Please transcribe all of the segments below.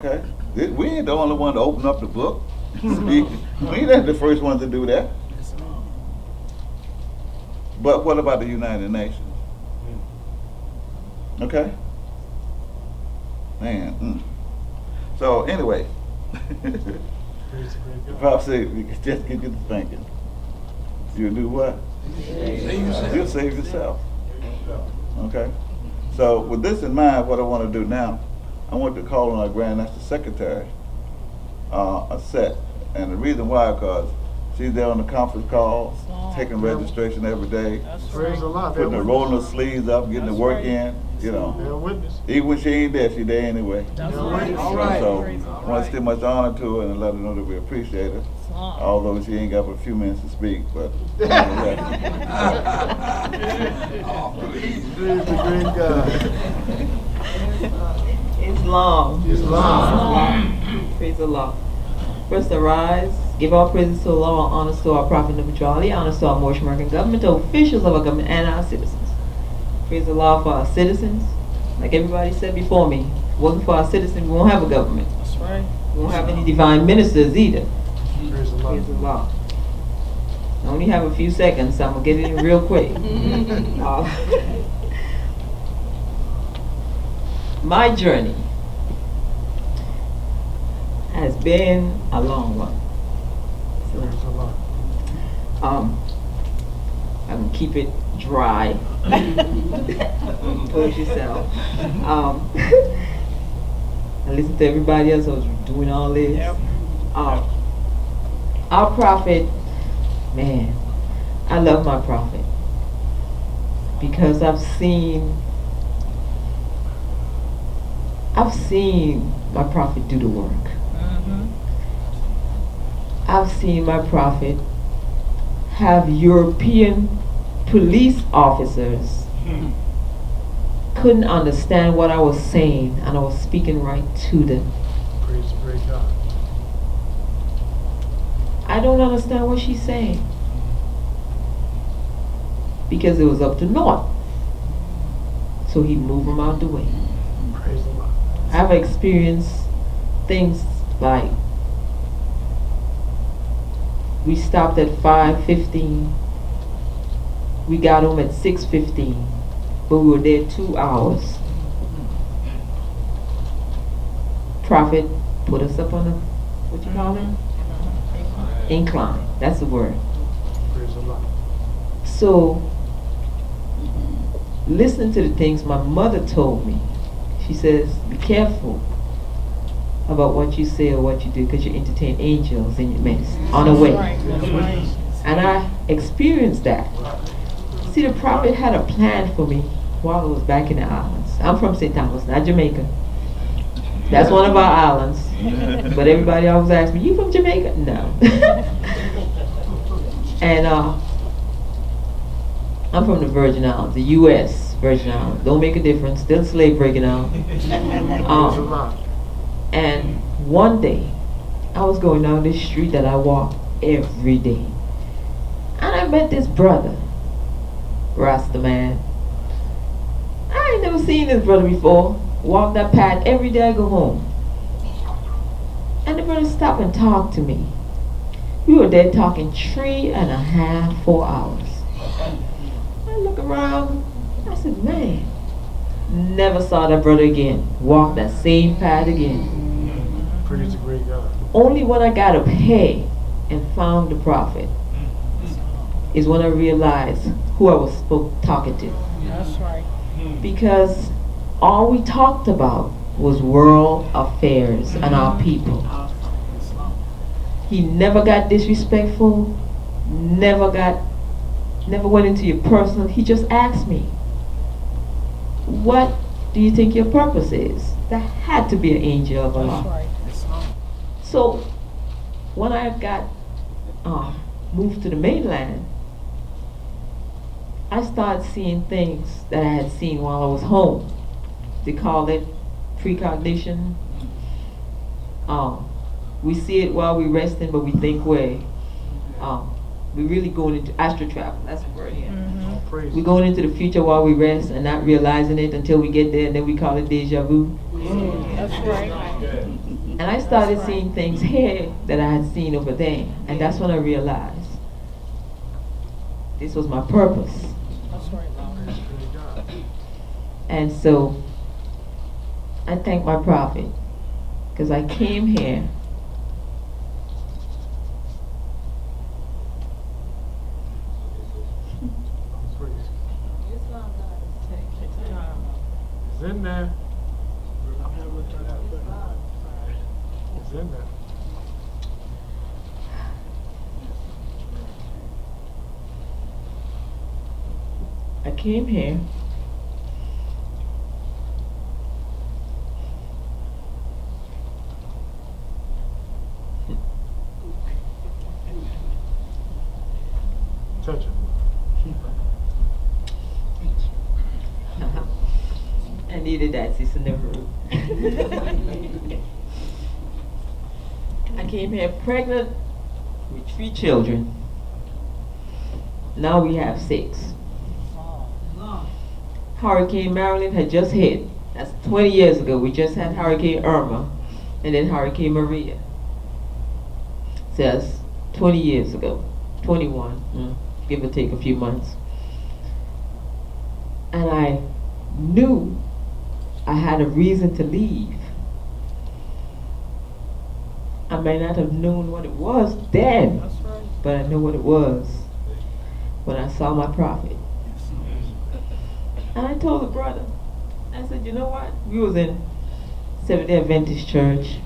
Okay, we ain't the only one to open up the book. we ain't the first ones to do that. But what about the United Nations? Okay, man. So anyway, Pop said, just get you to thinking. You'll do what? You'll save yourself. Okay. So with this in mind, what I want to do now, I want to call on our Grand National Secretary, a set. And the reason why, because she's there on the conference calls, taking registration every day, putting the rolling her sleeves up, getting the work in, you know. Even when she ain't there, she there anyway. So I want to still much honor to her and let her know that we appreciate her. Although she ain't got but a few minutes to speak, but It's long. It's long. Praise the Lord. First arise, give all praises to the Lord, all honors to our prophet and neutrality, honors to our Moorish American Government, to officials of our government, and our citizens. Praise the Lord for our citizens. Like everybody said before me, if it wasn't for our citizens, we won't have a government. That's right. We won't have any divine ministers either. Praise the Lord. Praise the Lord. I only have a few seconds, so I'm going to get it in real quick. My journey has been a long one. Praise the Lord. I'm going to keep it dry. Push yourself. I listen to everybody else who's doing all this. Yep. Our prophet, man, I love my prophet because I've seen my prophet do the work. I've seen my prophet have European police officers couldn't understand what I was saying, and I was speaking right to them. Praise the great God. I don't understand what she's saying because it was up to north, so he'd move them out the way. Praise the Lord. I've experienced things like we stopped at 5:15. We got home at 6:15, but we were there 2 hours. Prophet put us up on a, what you call it? Incline. That's the word. Praise the Lord. So, listening to the things my mother told me, she says, be careful about what you say or what you do because you entertain angels in your midst on the way. And I experienced that. See, the prophet had a plan for me while I was back in the islands. I'm from St. Thomas, not Jamaica. That's one of our islands. But everybody always asks me, you from Jamaica? No. And I'm from the Virgin Islands, the U.S. Virgin Islands. Don't make a difference. Still slave breaking out. Praise the Lord. And one day, I was going down this street that I walk every day. And I met this brother, Rasta man. I ain't never seen this brother before. Walk that path every day I go home. And the brother stopped and talked to me. We were there talking 3.5, 4 hours. I look around, I said, man, never saw that brother again. Walked that same path again. Praise the great God. Only when I got up here and found the prophet is when I realized who I was talking to. That's right. Because all we talked about was world affairs and our people. He never got disrespectful, never went into your personal. He just asked me, what do you think your purpose is? That had to be an angel of Allah. So when I got moved to the mainland, I started seeing things that I had seen while I was home. They call it precognition. We see it while we're resting, but we think we're really going into astral travel. That's the word here. Praise We're going into the future while we rest and not realizing it until we get there, and then we call it deja vu. That's right. And I started seeing things here that I had seen over there. And that's when I realized this was my purpose. That's right, Lord. Praise God. And so I thank my prophet because I came here Praise. It's in there. It's in there. I came here Touch it. Keep it. I needed that, Sister Neveru. I came here pregnant with 3 children. Now we have 6. Hurricane Maryland had just hit. That's 20 years ago. We just had Hurricane Irma and then Hurricane Maria. So that's 20 years ago. 21, give or take a few months. And I knew I had a reason to leave. I may not have known what it was then, but I know what it was when I saw my prophet. And I told the brother, I said, you know what? We was in Seventh-day Adventist church,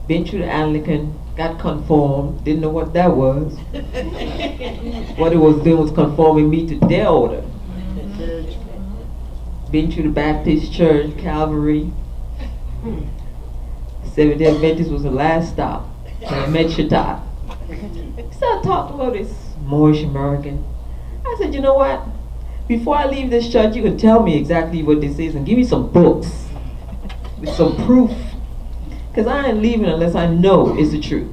been through the Anglican, got conformed, didn't know what that was. What it was doing was conforming me to their order. Been through the Baptist church, Calvary. Seventh-day Adventist was the last stop. And I met Shatai. Started talking about this Moorish American. I said, you know what? Before I leave this church, you can tell me exactly what this is and give me some books with some proof. Because I ain't leaving unless I know it's the truth.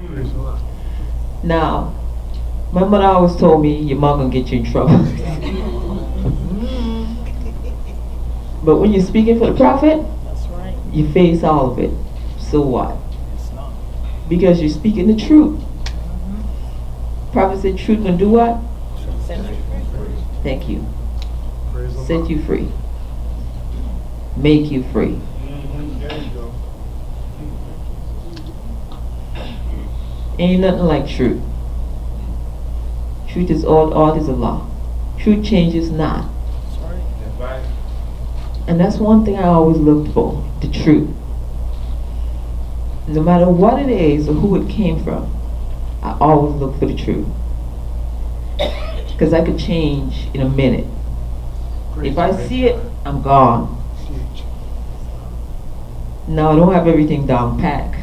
Praise the Lord. Now, my mother always told me, your mom gonna get you in trouble. But when you're speaking for the prophet, you face all of it. So what? Because you're speaking the truth. Prophet said truth gonna do what? Thank you. Praise the Set Lord. you free. Make you free. There you go. Ain't nothing like truth. Truth is all is a law. Truth changes not. That's right. And that's one thing I always looked for, the truth. No matter what it is or who it came from, I always look for the truth. Because I could change in a minute. If I see it, I'm gone. Now I don't have everything down pat.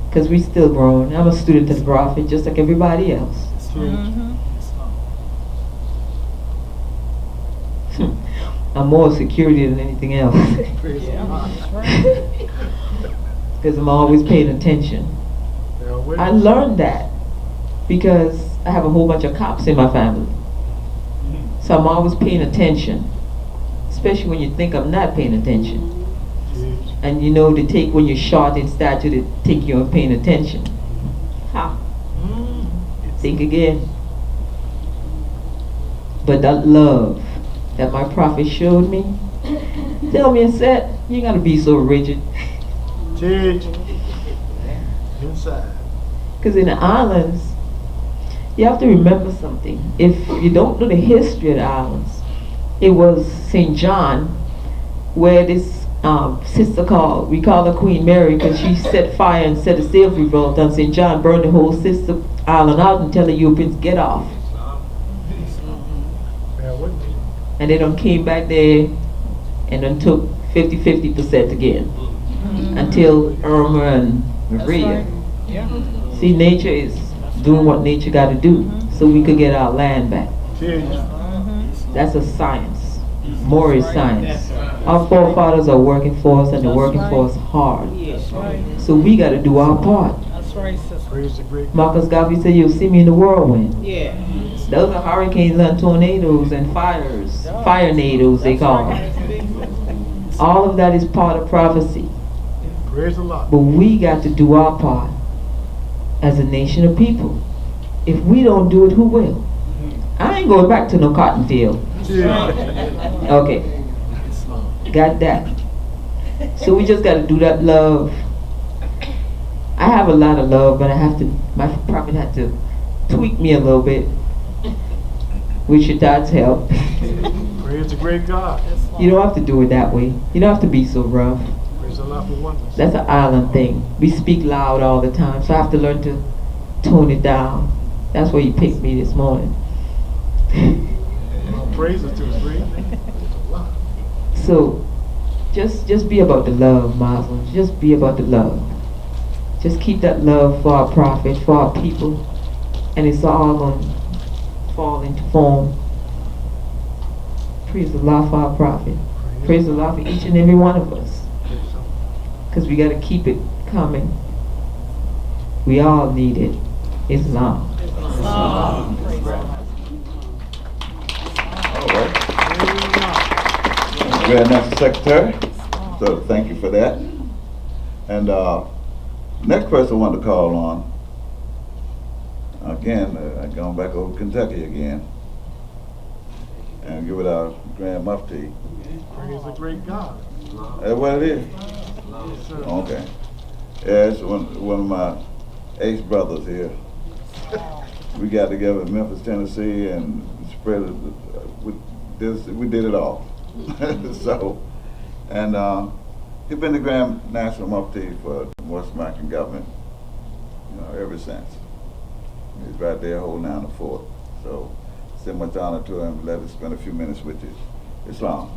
Because we still growing. I'm a student of the prophet just like everybody else. I'm more security than anything else. Because I'm always paying attention. I learned that because I have a whole bunch of cops in my family. So I'm always paying attention. Especially when you think I'm not paying attention. And you know to take when you're short in stature to think you're paying attention. Ha. Think again. But that love that my prophet showed me, tell me and said, you gotta be so rigid. Teach. Inside. Because in the islands, you have to remember something. If you don't know the history of the islands, it was St. John where this sister called, we call her Queen Mary because she set fire and set a slave revolt on St. John, burned the whole sister island out and tell the Europeans get off. And they done came back there and then took 50% again until Irma and Maria. See, nature is doing what nature got to do so we could get our land back. That's a science, Moorish science. Our forefathers are working for us and they're working for us hard. So we got to do our part. Marcus Garvey said, you'll see me in the whirlwind. Those are hurricanes and tornadoes and fires, fire nados they call them. All of that is part of prophecy. Praise the Lord. But we got to do our part as a nation of people. If we don't do it, who will? I ain't going back to no cotton field. Okay. Got that. So we just got to do that love. I have a lot of love, but my prophet had to tweak me a little bit. With your dad's help. Praise the great God. You don't have to do it that way. You don't have to be so rough. Praise the Lord for wonders. That's an island thing. We speak loud all the time, so I have to learn to tone it down. That's why you picked me this morning. Praise it to his great name. So, just be about the love, Muslims. Just be about the love. Just keep that love for our prophet, for our people, and it's all going to fall into form. Praise the Lord for our prophet. Praise the Lord for each and every one of us. Because we got to keep it coming. We all need it. Islam. All right. Grand Master Secretary. So thank you for that. And next person I want to call on. Again, going back over Kentucky again, and give it our Grand Mufti. Praise the great God. That's what it is? Yes, sir. Okay. Yeah, it's one of my ace brothers here. We got together in Memphis, Tennessee, and spread it. We did it all. So, and he's been the Grand National Mufti for the Moorish American Government, ever since. He's right there holding down the fort. So, send much honor to him. Let us spend a few minutes with you. Islam.